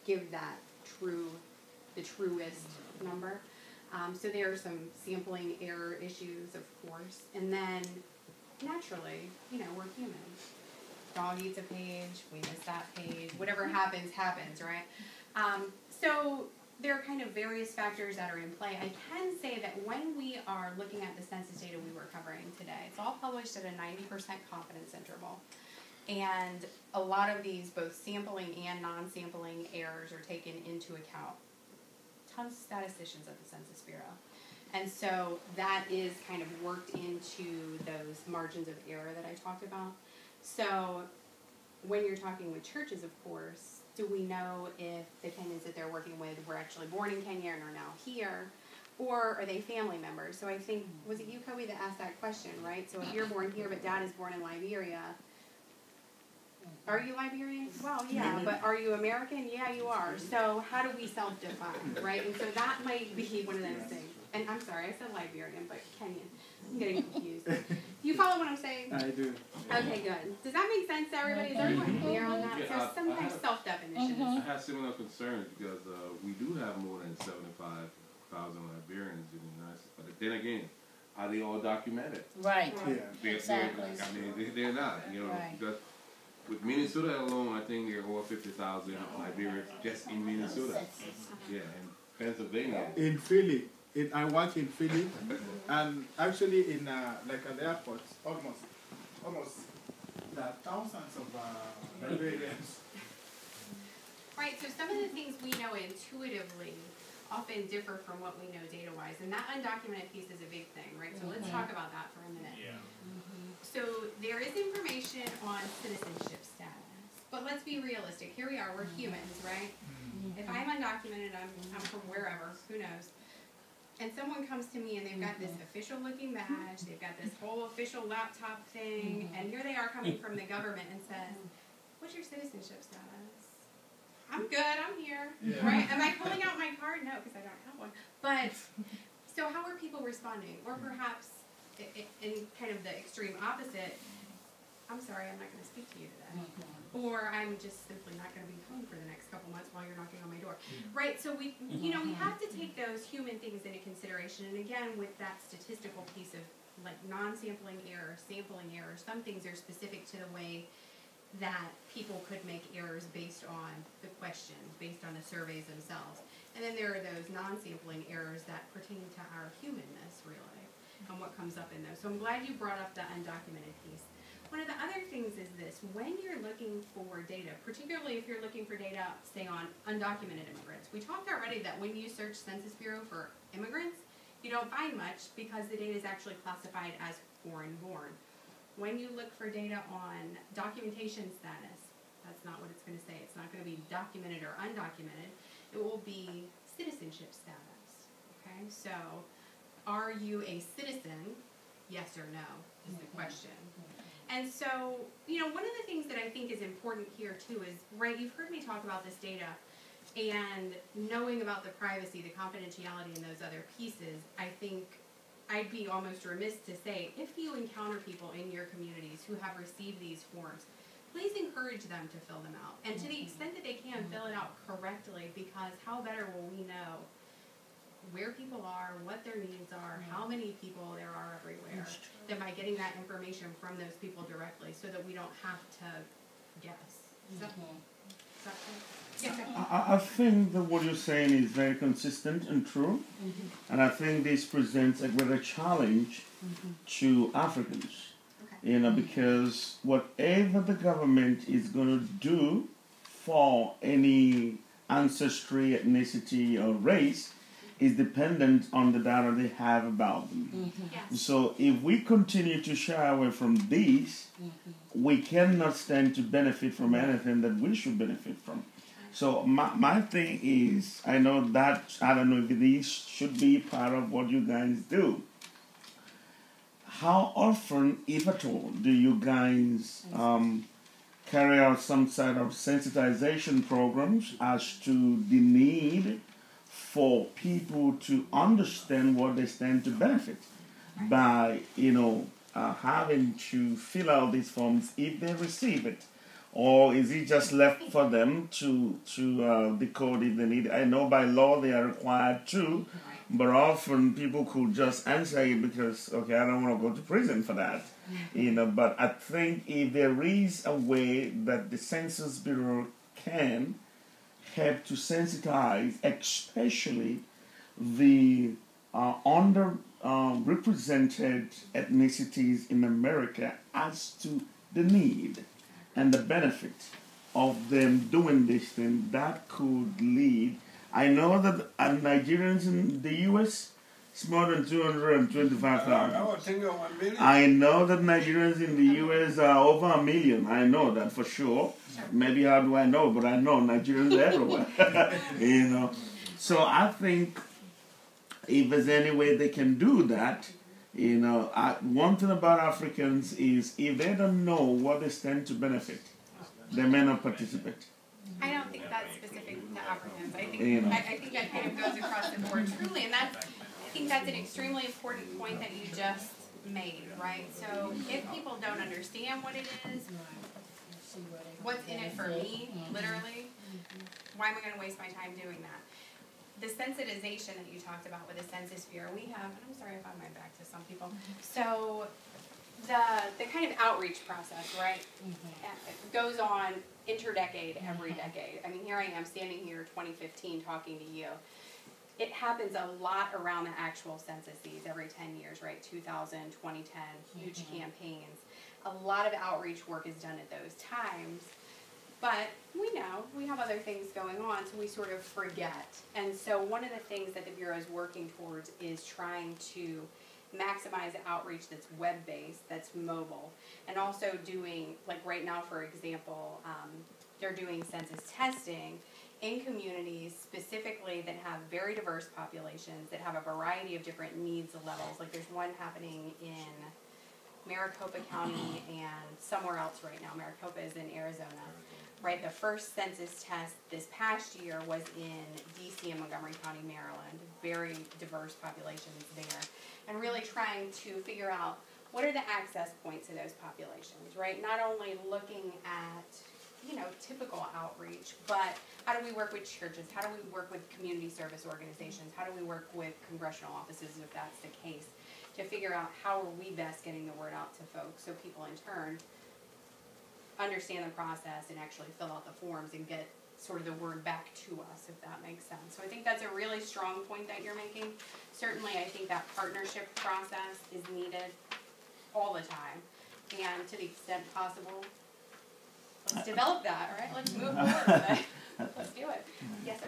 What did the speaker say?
give that the truest number. So there are some sampling error issues, of course. And then, naturally, you know, we're human. Dog eats a page, we miss that page. Whatever happens, happens, right? So there are kind of various factors that are in play. I can say that when we are looking at the census data we were covering today, it's all published at a 90% confidence interval. And a lot of these, both sampling and non-sampling errors, are taken into account. Tons of statisticians at the Census Bureau. And so that is kind of worked into those margins of error that I talked about. So when you're talking with churches, of course, do we know if the Kenyans that they're working with were actually born in Kenya and are now here? Or are they family members? So I think, was it you, Kobe, that asked that question, right? So if you're born here but dad is born in Liberia, are you Liberian? Well, yeah, but are you American? Yeah, you are. So how do we self-define, right? And so that might be one of those things. And I'm sorry, I said Liberian, but Kenyan. I'm getting confused. Do you follow what I'm saying? I do. Okay, good. Does that make sense to everybody? Is everyone clear on that? Yeah, So sometimes self-definition. I have similar concerns because we do have more than 75,000 Liberians in the United States. But then again, are they all documented? Right. Yeah. Exactly. I mean, they're not. You know, Right. because with Minnesota alone, I think there are over 50,000 Liberians just in Minnesota. Yeah, and Pennsylvania. In Philly, I work in Philly, and actually in like at the airport, almost there are thousands of Liberians. Right, so some of the things we know intuitively often differ from what we know data-wise, and that undocumented piece is a big thing, right? So let's talk about that for a minute. Yeah. So there is information on citizenship status, but let's be realistic. Here we are, we're humans, right? If I'm undocumented, I'm from wherever, who knows? And someone comes to me and they've got this official-looking badge, they've got this whole official laptop thing, and here they are coming from the government and says, "What's your citizenship status?" I'm good, I'm here, right? Am I pulling out my card? No, because I don't have one. But, so how are people responding? Or perhaps, in kind of the extreme opposite, I'm sorry, I'm not going to speak to you today. Or I'm just simply not going to be home for the next couple months while you're knocking on my door. Right, so we have to take those human things into consideration. And again, with that statistical piece of like non-sampling error, sampling error, some things are specific to the way that people could make errors based on the questions, based on the surveys themselves. And then there are those non-sampling errors that pertain to our humanness, really, and what comes up in those. So I'm glad you brought up the undocumented piece. One of the other things is this: when you're looking for data, particularly if you're looking for data, say, on undocumented immigrants, we talked already that when you search Census Bureau for immigrants, you don't find much because the data is actually classified as foreign-born. When you look for data on documentation status, that's not what it's going to say. It's not going to be documented or undocumented. It will be citizenship status. Okay, so are you a citizen? Yes or no is the question. And so, one of the things that I think is important here too is, right, you've heard me talk about this data and knowing about the privacy, the confidentiality, and those other pieces. I think I'd be almost remiss to say, if you encounter people in your communities who have received these forms, please encourage them to fill them out. And to the extent that they can, fill it out correctly, because how better will we know where people are, what their needs are, how many people there are everywhere, than by getting that information from those people directly, so that we don't have to guess. Is that yes, I think that what you're saying is very consistent and true, and I think this presents a greater challenge to Africans, because whatever the government is going to do for any ancestry, ethnicity, or race is dependent on the data they have about them. Yes. So if we continue to shy away from these, we cannot stand to benefit from anything that we should benefit from. So my thing is, I know that, I don't know if these should be part of what you guys do. How often, if at all, do you guys carry out some sort of sensitization programs as to the need for people to understand what they stand to benefit by, having to fill out these forms if they receive it? or is it just left for them to decode if they need it? I know by law they are required to, but often people could just answer it because, okay, I don't want to go to prison for that. But I think if there is a way that the Census Bureau can help to sensitize, especially the underrepresented ethnicities in America as to the need and the benefit of them doing this thing, that could lead. I know that Nigerians in the U.S. is more than 225,000. I know that Nigerians in the U.S. are over 1 million. I know that for sure. Maybe how do I know? But I know Nigerians are everywhere. So I think if there's any way they can do that, one thing about Africans is if they don't know what they stand to benefit, they may not participate. I don't think that's specific to Africans. I think that kind of goes across the board truly, and I think that's an extremely important point that you just made, right? So if people don't understand what it is, what's in it for me, literally, why am I going to waste my time doing that? The sensitization that you talked about with the Census Bureau, we have, and I'm sorry if I'm my back to some people, so the kind of outreach process, right, goes on interdecade, every decade. I mean, here I am standing here 2015 talking to you. It happens a lot around the actual censuses every 10 years, right, 2000, 2010, huge campaigns. A lot of outreach work is done at those times. But we know we have other things going on, so we sort of forget. And so one of the things that the Bureau is working towards is trying to maximize outreach that's web-based, that's mobile, and also doing, like right now, for example, they're doing census testing in communities specifically that have very diverse populations, that have a variety of different needs levels. Like there's one happening in Maricopa County and somewhere else right now. Maricopa is in Arizona. Right, the first census test this past year was in D.C. and Montgomery County, Maryland. Very diverse populations there. And really trying to figure out what are the access points to those populations, right? Not only looking at, typical outreach, but how do we work with churches? How do we work with community service organizations? How do we work with congressional offices, if that's the case, to figure out how are we best getting the word out to folks so people in turn understand the process and actually fill out the forms and get sort of the word back to us, if that makes sense. So I think that's a really strong point that you're making. Certainly, I think that partnership process is needed all the time. And to the extent possible, let's develop that, all right? Let's move forward with it. Let's do it. Yes, sir.